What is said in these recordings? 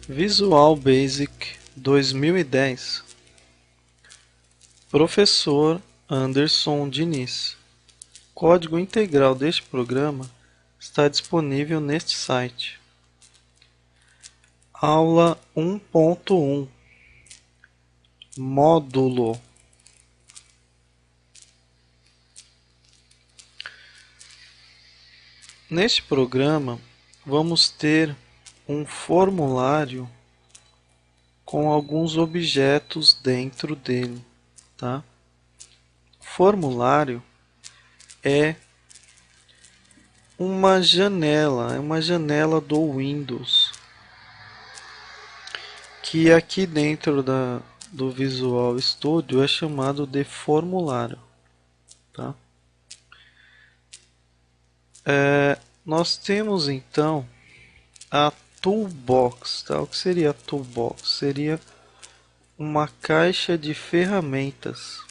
Visual Basic 2010. Professor Anderson Diniz. Código integral deste programa está disponível neste site. Aula 1.1 Módulo. Neste programa, vamos ter um formulário com alguns objetos dentro dele, tá? Formulário é uma janela do Windows, que aqui dentro do Visual Studio é chamado de formulário, tá? Nós temos então a Toolbox, tá? O que seria a Toolbox? Seria uma caixa de ferramentas.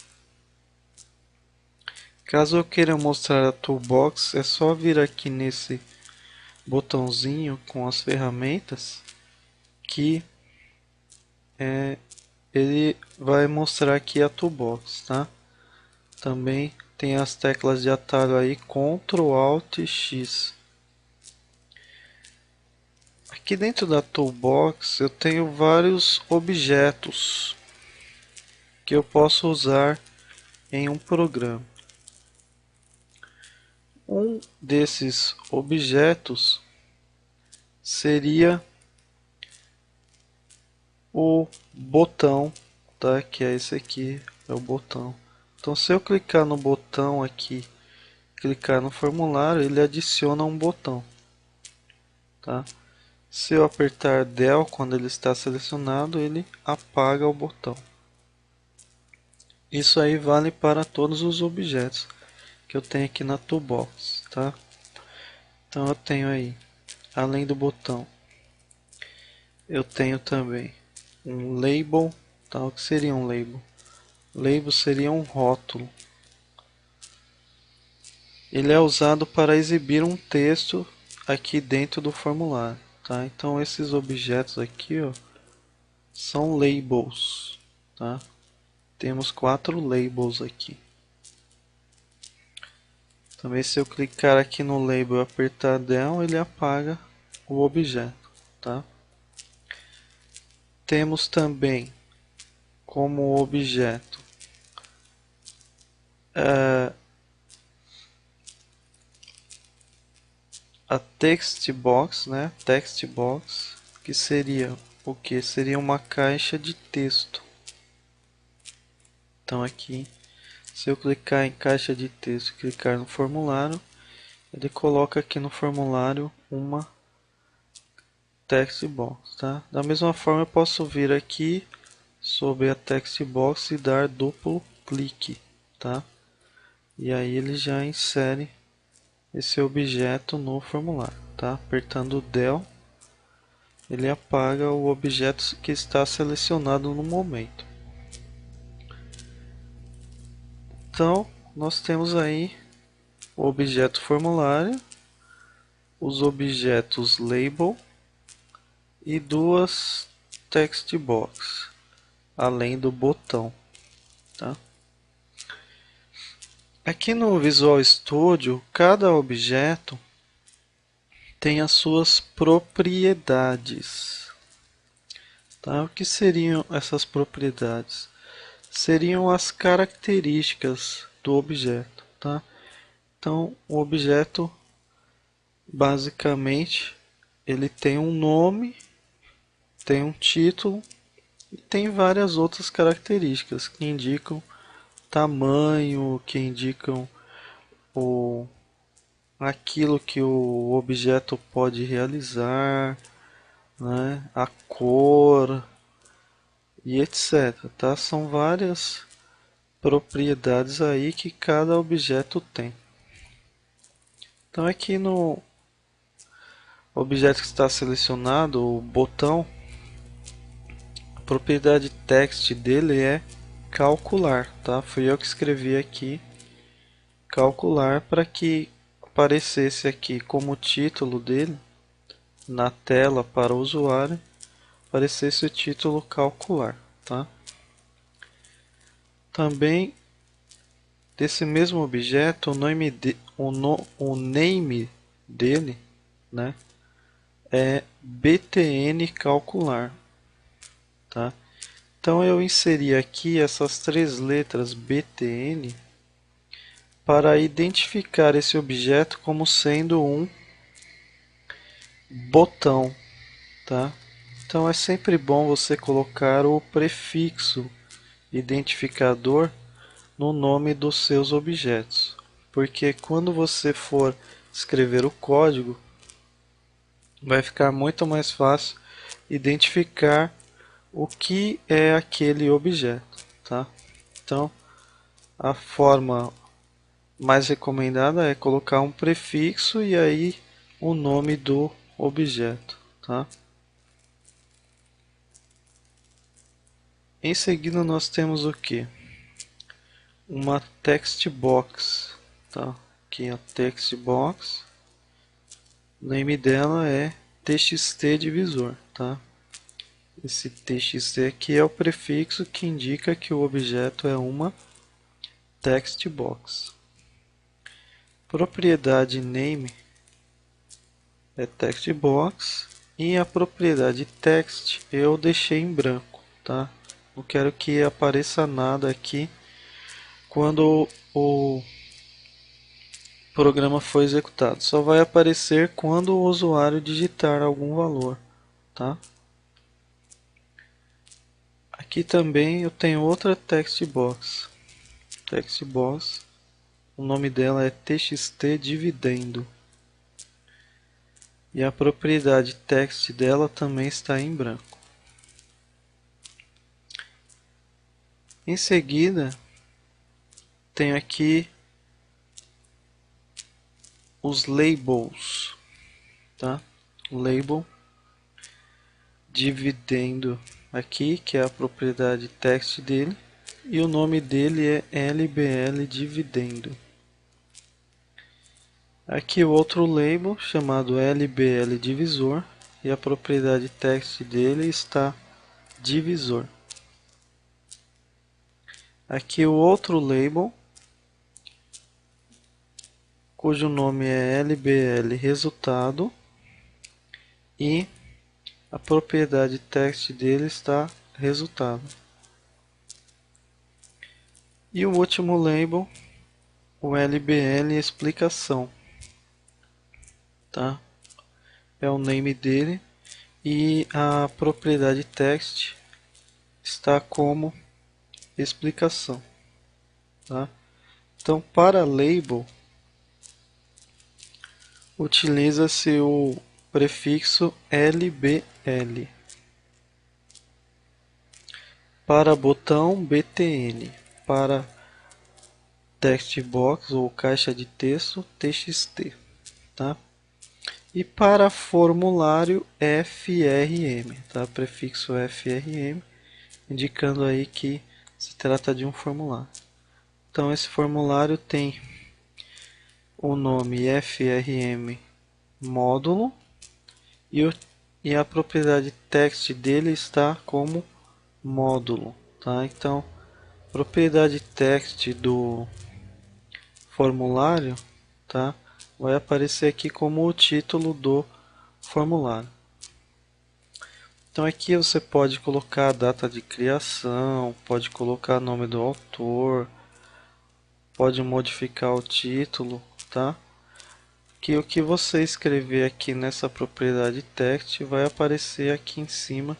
Caso eu queira mostrar a Toolbox, é só vir aqui nesse botãozinho com as ferramentas que ele vai mostrar aqui a Toolbox, tá? Também tem as teclas de atalho aí, Ctrl Alt X. Aqui dentro da Toolbox eu tenho vários objetos que eu posso usar em um programa. Um desses objetos seria o botão, tá? Que é esse aqui, é o botão. Então, se eu clicar no botão aqui, clicar no formulário, ele adiciona um botão, tá? Se eu apertar Del quando ele está selecionado, ele apaga o botão. Isso aí vale para todos os objetos que eu tenho aqui na Toolbox, tá? Então eu tenho aí, além do botão, eu tenho também um label, tá? O que seria um label? Label seria um rótulo. Ele é usado para exibir um texto aqui dentro do formulário, tá? Então esses objetos aqui, ó, são labels, tá? Temos 4 labels aqui. Também se eu clicar aqui no label e apertar Del, ele apaga o objeto, tá? Temos também como objeto a text box, né? Text box, que seria o que? Seria uma caixa de texto. Então aqui, se eu clicar em caixa de texto e clicar no formulário, ele coloca aqui no formulário uma text box, tá? Da mesma forma eu posso vir aqui sobre a text box e dar duplo clique, tá? E aí ele já insere esse objeto no formulário, tá? Apertando o Del, ele apaga o objeto que está selecionado no momento. Então, nós temos aí o objeto formulário, os objetos label e duas text box, além do botão, tá? Aqui no Visual Studio, cada objeto tem as suas propriedades, tá? O que seriam essas propriedades? Seriam as características do objeto, tá? Então, o objeto, basicamente, ele tem um nome, tem um título e tem várias outras características que indicam tamanho, que indicam o, aquilo que o objeto pode realizar, né? A cor e etc. Tá? São várias propriedades aí que cada objeto tem. Então aqui no objeto que está selecionado, o botão, a propriedade text dele é calcular, tá? Fui eu que escrevi aqui calcular para que aparecesse aqui como título dele na tela para o usuário aparecesse o título calcular, tá? Também desse mesmo objeto, o name dele, né, é btn calcular, tá? Então eu inseri aqui essas três letras btn para identificar esse objeto como sendo um botão, tá? Então é sempre bom você colocar o prefixo identificador no nome dos seus objetos, porque quando você for escrever o código, vai ficar muito mais fácil identificar o que é aquele objeto, tá? Então, a forma mais recomendada é colocar um prefixo e aí o nome do objeto, tá? Em seguida nós temos o que? Uma text box, tá? Aqui a text box, o nome dela é txt divisor, tá? Esse txt aqui é o prefixo que indica que o objeto é uma text box. Propriedade name é text box e a propriedade text eu deixei em branco, tá? Não quero que apareça nada aqui quando o programa for executado. Só vai aparecer quando o usuário digitar algum valor, tá? Aqui também eu tenho outra text box. Text box, o nome dela é txt dividendo. E a propriedade text dela também está em branco. Em seguida, tenho aqui os labels, tá? Label dividendo aqui, que é a propriedade text dele, e o nome dele é LBL dividendo. Aqui o outro label chamado LBL divisor e a propriedade text dele está divisor. Aqui o outro label cujo nome é LBL resultado e a propriedade text dele está resultado. E o último label, o LBL explicação, tá? É o name dele e a propriedade text está como explicação, tá? Então, para label, utiliza-se o prefixo LBL. Para botão, BTN. Para text box ou caixa de texto, TXT, tá? E para formulário, FRM, tá? Prefixo FRM, indicando aí que se trata de um formulário. Então esse formulário tem o nome FRM módulo e a propriedade text dele está como módulo, tá? Então, propriedade text do formulário, tá? Vai aparecer aqui como o título do formulário. Então aqui você pode colocar a data de criação, pode colocar o nome do autor, pode modificar o título, tá? Que o que você escrever aqui nessa propriedade text vai aparecer aqui em cima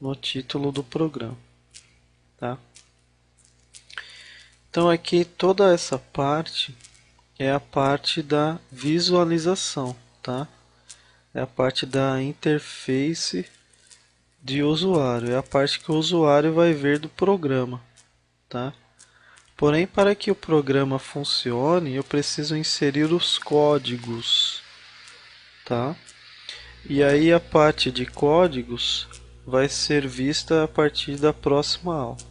no título do programa, tá? Então aqui toda essa parte é a parte da visualização, tá? É a parte da interface de usuário, é a parte que o usuário vai ver do programa, tá? Porém, para que o programa funcione, eu preciso inserir os códigos, tá? E aí a parte de códigos vai ser vista a partir da próxima aula.